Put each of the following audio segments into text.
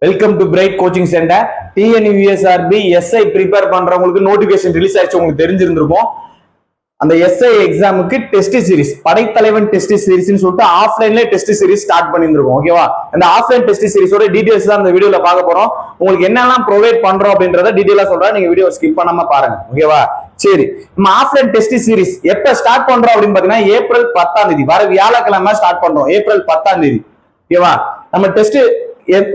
Welcome to bright coaching centre. TNUSRB SI prepare பண்றவங்களுக்கு notification release ஆயிடுச்சு, உங்களுக்கு தெரிஞ்சிருந்திருக்கும். அந்த எஸ்ஐ எக்ஸாமுக்கு டெஸ்ட் சீரிஸ், படைத்தலைவன் டெஸ்ட் சீரிஸ்னு சொல்லிட்டு ஆஃப்லைன்ல டெஸ்ட் சீரிஸ் ஸ்டார்ட் பண்ணியிருந்திருக்கும். ஓகேவா? அந்த ஆஃப்லைன் டெஸ்ட் சீரிஸோட டீடைல்ஸ் தான் இந்த வீடியோல பார்க்க போறோம். உங்களுக்கு என்னெல்லாம் ப்ரொவைட் பண்றோம் அப்படின்றத டீடைலா சொல்றேன், நீங்க வீடியோ ஸ்கிப் பண்ணாம பாருங்க. ஓகேவா? சரி, நம்ம ஆஃப்லைன் டெஸ்ட் சீரிஸ் எப்ப ஸ்டார்ட் பண்றோம் அப்படின்னு பாத்தீங்கன்னா ஏப்ரல் 10 வர வியாழக்கிழமை ஸ்டார்ட் பண்றோம். ஏப்ரல் 10. ஓகேவா? நம்ம டெஸ்ட்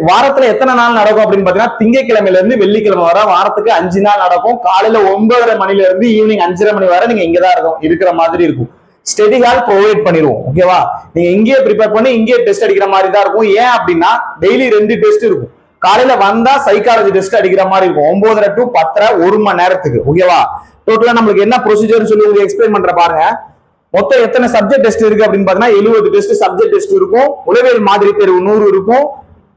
வாரத்துல எத்தனை நாள் நடக்கும் அப்படின்னு பாத்தீங்கன்னா திங்கட்கிழமையில இருந்து வெள்ளிக்கிழமை வர வாரத்துக்கு 5 நாள் நடக்கும். காலையில 9:30 மணில இருந்து ஈவினிங் 5:30 மணி வரை நீங்க இங்கதான் இருக்கிற மாதிரி இருக்கும். ஸ்டடி ஹால் ப்ரொவைட் பண்ணிடுவோம். ஓகேவா? நீங்க இங்கேயே ப்ரிப்பேர் பண்ணி இங்கேயே டெஸ்ட் அடிக்கிற மாதிரி தான் இருக்கும். ஏன் அப்படின்னா டெய்லி 2 டெஸ்ட் இருக்கும். காலையில வந்தா சைக்காலஜி டெஸ்ட் அடிக்கிற மாதிரி இருக்கும் 9:30 to 10:30 1 மணி நேரத்துக்கு. ஓகேவா? டோட்டலா நம்மளுக்கு என்ன ப்ரொசீஜர் சொல்லி உங்களுக்கு எக்ஸ்பிளைன் பண்ற பாருங்க. மொத்தம் எத்தனை சப்ஜெக்ட் டெஸ்ட் இருக்கு அப்படின்னு பாத்தீங்கன்னா 70 டெஸ்ட் சப்ஜெக்ட் டெஸ்ட் இருக்கும். உளவியல் மாதிரி தேர்வு 100 இருக்கும்.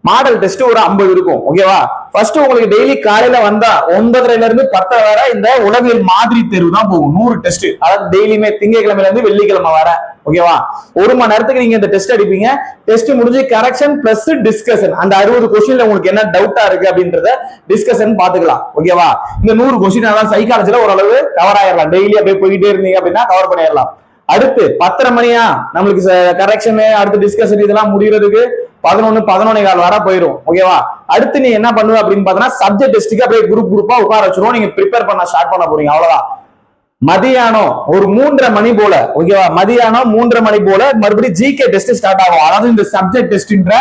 மாடல் டெஸ்ட் ஒரு 50 இருக்கும். ஓகேவா? ஃபர்ஸ்ட் உங்களுக்கு டெய்லி காலையில வந்தா 9:30 இருந்து 10:30 வரை இந்த உளவியல் மாதிரி தேர்வு தான் போகும். 100 டெஸ்ட், அதாவது டெய்லியுமே திங்கட்கிழமையில இருந்து வெள்ளிக்கிழமை வர. ஓகேவா? 1 மணி நேரத்துக்கு நீங்க இந்த டெஸ்ட் அடிப்பீங்க. டெஸ்ட் முடிஞ்சு கரெக்ஷன் பிளஸ் டிஸ்கஷன். அந்த 60 கொஸ்டின்ல உங்களுக்கு என்ன டவுட்டா இருக்கு அப்படின்றத டிஸ்கஷன் பாத்துக்கலாம். ஓகேவா? இந்த 100 கொஸ்டின் அதான் சைக்காலஜில ஓரளவு கவர் ஆயிடலாம். டெய்லி அப்படியே போயிட்டே இருந்தீங்க அப்படின்னா கவர் பண்ணிடலாம். அடுத்து 10:30 மணியா நம்மளுக்கு கரெக்ஷன், அடுத்து டிஸ்கஷன் இதெல்லாம் முடிகிறதுக்கு 11:15 வர போயிடும். ஓகேவா? அடுத்து நீ என்ன பண்ணுவ அப்படின்னு பாத்தீங்கன்னா சப்ஜெக்ட் டெஸ்ட்டுக்கு அப்படியே குரூப்பா உட்கார வச்சிருவோம். நீங்க ப்ரிப்பேர் பண்ண ஸ்டார்ட் பண்ண போறீங்க. அவ்வளவுதான். மதியானம் ஒரு 3:30 மணி போல, ஓகேவா, மதியானம் 3:30 மணி போல மறுபடியும் ஜிகே டெஸ்ட் ஸ்டார்ட் ஆகும். அதாவது இந்த சப்ஜெக்ட் டெஸ்ட்ன்ற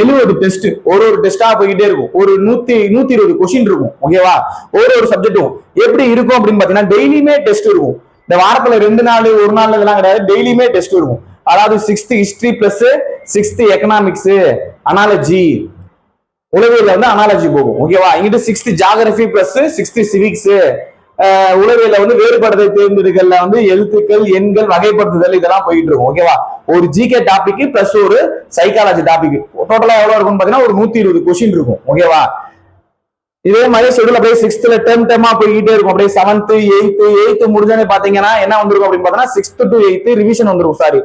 70 டெஸ்ட் ஒரு டெஸ்டா போயிட்டே இருக்கும். ஒரு 120 கொஸ்டின் இருக்கும். ஓகேவா? ஒரு சப்ஜெக்டும் எப்படி இருக்கும் அப்படின்னு பாத்தீங்கன்னா டெய்லியுமே டெஸ்ட் இருக்கும். இந்த வாரத்துல 2 நாள் 1 நாள் இதெல்லாம் கிடையாது, டெய்லியுமே டெஸ்ட் இருக்கும். அதாவது 6th history plus 6th economics, analogy, உளவியல் வந்து அனாலஜி போகும். ஓகேவா? இங்கிட்டு 6th geography plus 6th civics, உளவியல்ல வந்து வேறுபடுதல் தேர்ந்தெடுக்கல்ல வந்து எழுத்துக்கள், எண்கள், வகைப்படுத்துதல் இதெல்லாம் போயிட்டு இருக்கும். ஓகேவா? ஒரு ஜிகே டாபிக் பிளஸ் ஒரு சைக்காலஜி டாபிக் டோட்டலா எவ்வளவு இருக்கும்னு பாத்தீங்கன்னா ஒரு 120 கொஸ்டின் இருக்கும். ஓகேவா? இதே மாதிரி ஷெட்யூல் அப்படியே 6th டெர்மா போய்கிட்டே இருக்கும். அப்படியே 7th 8th முடிஞ்சோன்னு பாத்தீங்கன்னா என்ன வந்திருக்கும் அப்படின்னு பாத்தீங்கன்னா 6th to 8th ரிவிஷன் வந்துருக்கும். சாரி,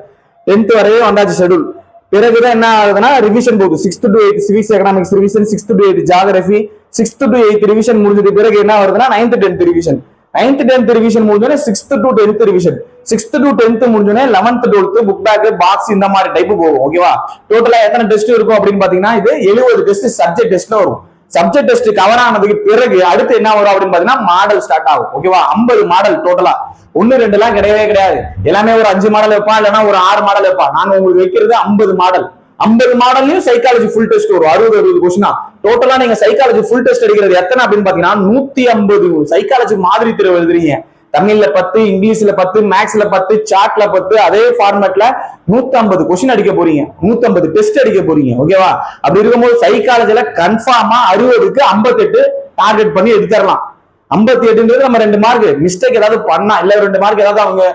10th வரையே வந்தாச்சு ஷெட்யூல். பிறகுதான் என்ன ஆகுதுன்னா ரிவிஷன் போகுது. 6th to 8th civics economics revision, 6th to 8th geography, 6th to 8th revision முடிஞ்சது பிறகு என்ன வருதுன்னா 9th 10th revision. 9th 10th revision முடிஞ்சோடனே 6th to 10th revision, 6th to 10th முடிஞ்சோடனே 11th 12th book back, box இந்த மாதிரி type போகும். ஓகேவா? டோட்டலா எத்தனை டெஸ்ட் இருக்கும் அப்படின்னு பாத்தீங்கன்னா இது 70 டெஸ்ட் சப்ஜெக்ட் டெஸ்ட்ல வரும். சப்ஜெக்ட் டெஸ்ட் கவர் ஆனதுக்கு பிறகு அடுத்து என்ன வரும் அப்படின்னு பாத்தீங்கன்னா மாடல் ஸ்டார்ட் ஆகும். ஓகேவா? 50 மாடல் டோட்டலா. 1 2 எல்லாம் கிடையவே கிடையாது. எல்லாமே ஒரு 5 மாடல் வைப்பான், இல்லைன்னா ஒரு 6 மாடல் வைப்பான். நாங்க உங்களுக்கு வைக்கிறது 50 மாடல். 50 மாடல்லையும் சைக்காலஜி ஃபுல் டெஸ்ட் வரும். 60 கொஸ்டினா டோட்டலா நீங்க சைக்காலஜி ஃபுல் டெஸ்ட் எடுக்கிறது எத்தனை அப்படின்னு பாத்தீங்கன்னா 150 சைக்காலஜி மாதிரி தேர்வு எழுதுறீங்க. தமிழ்ல 10, இங்கிலீஷ்ல 10, மேக்ஸ்ல 10, சார்ட்ல 10, அதே ஃபார்மேட்ல 150 கொஸ்டின் அடிக்க போறீங்க, 150 டெஸ்ட் அடிக்க போறீங்க. ஓகேவா? அப்படி இருக்கும்போது சைக்காலஜில கன்ஃபார்மா 60க்கு 58 டார்கெட் பண்ணி எடுத்துடலாம். 58ன்றது நம்ம 2 மார்க் மிஸ்டேக் ஏதாவது பண்ணா, இல்ல 2 மார்க் ஏதாவது அவங்க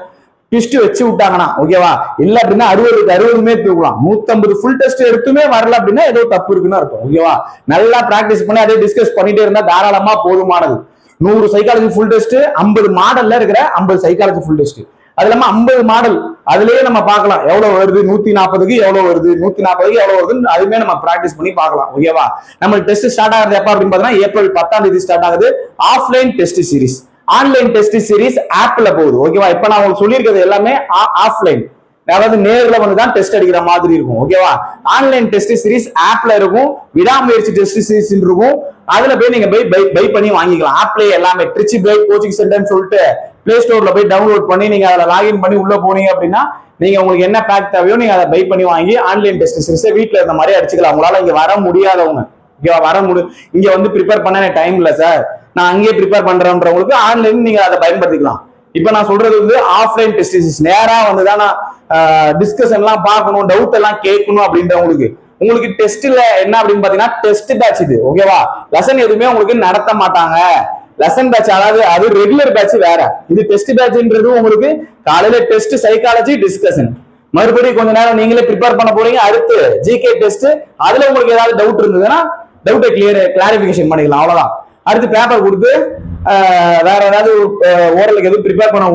ட்விஸ்ட் வச்சு விட்டாங்கன்னா, ஓகேவா, இல்ல அப்படின்னா 60க்கு 60மே தூக்கலாம். 150 ஃபுல் டெஸ்ட் எடுத்துமே வரல அப்படின்னா ஏதோ தப்பு இருக்குன்னு அர்த்தம். ஓகேவா? நல்லா பிராக்டிஸ் பண்ணி அதே டிஸ்கஸ் பண்ணிட்டே இருந்தா தாராளமா போதுமானது. 100 சைக்காலஜி ஃபுல் டெஸ்ட், 50 மாடல்ல இருக்கிற 50 சைக்காலஜி ஃபுல் டெஸ்ட். அது இல்லாம 50 மாடல் அதுலயே நம்ம பார்க்கலாம் எவ்வளவு வருது, 140க்கு எவ்வளவு வருது, 140க்கு எவ்வளவு வருதுன்னு அதுமே நம்ம பிராக்டிஸ் பண்ணி பார்க்கலாம். ஓகேவா? நம்ம டெஸ்ட் ஸ்டார்ட் ஆகுது எப்ப அப்படின்னு பாத்தீங்கன்னா ஏப்ரல் 10 ஸ்டார்ட் ஆகுது. Offline test series, online test series ஆப்ல போகுது. ஓகேவா? இப்ப நான் உங்களுக்கு சொல்லியிருக்கிறது எல்லாமே ஆஃப்லைன், அதாவது நேர்ல வந்துதான் டெஸ்ட் அடிக்கிற மாதிரி இருக்கும். ஓகேவா? ஆன்லைன் டெஸ்ட் சீரிஸ் ஆப்ல இருக்கும். விடாமுயற்சி டெஸ்ட் சீரிஸ் இருக்கும். அதுல போய் நீங்க பை பண்ணி வாங்கிக்கலாம். ஆப்ல எல்லாமே ட்ரிச்சி பிரைட் கோச்சிங் சென்டர்னு சொல்லிட்டு பிளே ஸ்டோர்ல போய் டவுன்லோட் பண்ணி நீங்க அதுல லாகின் பண்ணி உள்ள போனீங்க அப்படின்னா நீங்க உங்களுக்கு என்ன பேக் தேவையோ நீங்க அதை பை பண்ணி வாங்கி ஆன்லைன் டெஸ்ட் சீரிஸ் வீட்டுல இருந்த மாதிரி அடிச்சுக்கலாம். உங்களால இங்க வர முடியாதவங்க, இங்க வந்து ப்ரிப்பேர் பண்ண டைம் இல்ல சார், நான் அங்கேயே ப்ரிப்பேர் பண்றேன்றவங்களுக்கு ஆன்லைன் நீங்க அதை பயன்படுத்திக்கலாம். இப்ப நான் சொல்றது வந்து ஆஃப்லைன் டெஸ்ட் சீரிஸ். நேரா வந்துதான் நான் டிஸ்கஷன் எல்லாம் பார்க்கணும், டவுட் எல்லாம் கேட்கணும் அப்படின்றவங்களுக்கு உங்களுக்கு டெஸ்ட்ல என்ன அப்படின்னு பாத்தீங்கன்னா டெஸ்ட் பேட்ச் இது. ஓகேவா? லெசன் எதுவுமே உங்களுக்கு நடத்த மாட்டாங்க. லெசன் பேட்ச், அதாவது அது ரெகுலர் பேட்ச் வேற, இது டெஸ்ட் பேட்ச்ன்றது உங்களுக்கு காலையில டெஸ்ட் சைக்காலஜி டிஸ்கஷன், மறுபடியும் கொஞ்ச நேரம் நீங்களே ப்ரிப்பேர் பண்ண போறீங்க. அடுத்து ஜிகே டெஸ்ட், அதுல உங்களுக்கு ஏதாவது டவுட் இருந்ததுன்னா டவுட்டை கிளாரிபிகேஷன் பண்ணிக்கலாம். அவ்வளவுதான். அடுத்து பேப்பர் கொடுத்து வேற ஏதாவது ஓரலுக்கு எதுவும் ப்ரிப்பேர் பண்ண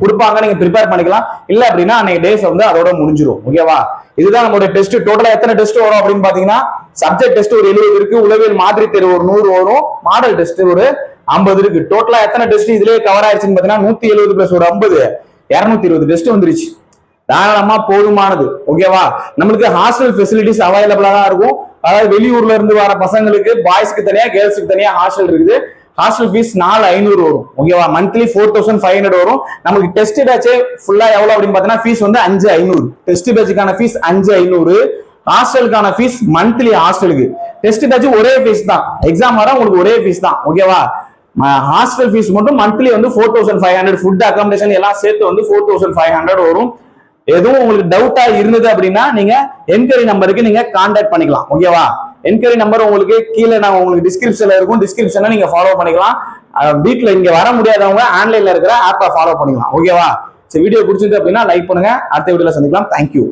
கொடுப்பாங்க, நீங்க ப்ரிப்பேர் பண்ணிக்கலாம். இல்ல அப்படின்னா அன்னைக்கு டேஸ் வந்து அதோட முடிஞ்சிடும். ஓகேவா? இதுதான் நம்மளுடைய டெஸ்ட். டோட்டலா எத்தனை டெஸ்ட் வரும் அப்படின்னு பாத்தீங்கன்னா சப்ஜெக்ட் டெஸ்ட் ஒரு 70 இருக்கு, உளவியல் மாதிரி தேர்வு ஒரு 100 வரும், மாடல் டெஸ்ட் ஒரு 50 இருக்கு. டோட்டலா எத்தனை டெஸ்ட் இதுலயே கவர் ஆயிடுச்சுன்னு பாத்தீங்கன்னா 170 பிளஸ் ஒரு 50 220 டெஸ்ட் வந்துருச்சு. தாராளமா போதுமானது. ஓகேவா? நம்மளுக்கு ஹாஸ்டல் ஃபெசிலிட்டிஸ் அவைலபிளா தான் இருக்கும். அதாவது வெளியூர்ல இருந்து வர பசங்களுக்கு பாய்ஸ்க்கு தனியா கேர்ள்ஸ்க்கு தனியா ஹாஸ்டல் இருக்குது. ஹாஸ்டல் ஃபீஸ் 4500 வரும். ஓகேவா? மந்த்லி 4500 வரும். நமக்கு டெஸ்ட் பேட்ச் ஃபுல்லா எவ்வளவு அப்படின்னு பாத்தீங்கன்னா ஃபீஸ் வந்து 5500. டெஸ்ட் பேட்சுக்கான ஃபீஸ் 5500. ஹாஸ்டலுக்கான ஃபீஸ் மந்த்லி ஹாஸ்டலுக்கு. டெஸ்ட் பேட்ச் ஒரே ஃபீஸ் தான், எக்ஸாம் வர உங்களுக்கு ஒரே ஃபீஸ் தான். ஓகேவா? ஹாஸ்டல் ஃபீஸ் மட்டும் மந்த்லி வந்து 4500, ஃபுட் அகாமடேஷன் எல்லாம் சேர்த்து வந்து 4500 வரும். எதுவும் உங்களுக்கு டவுட்டா இருந்தது அப்படின்னா நீங்க என்கொயரி நம்பருக்கு நீங்க கான்டாக்ட் பண்ணிக்கலாம். ஓகேவா? என்கொயரி நம்பர் உங்களுக்கு கீழே நான் உங்களுக்கு டிஸ்கிரிப்ஷன்ல இருக்கும், டிஸ்கிரிப்ஷன்ல நீங்க ஃபாலோ பண்ணிக்கலாம். வீட்ல இங்க வர முடியாதவங்க ஆன்லைன்ல இருக்கிற ஆப்பை ஃபாலோ பண்ணிக்கலாம். ஓகேவா? சரி, வீடியோ பிடிச்சிருக்கு அப்படின்னா லைக் பண்ணுங்க. அடுத்த வீடியோல சந்திக்கலாம். தேங்க்யூ.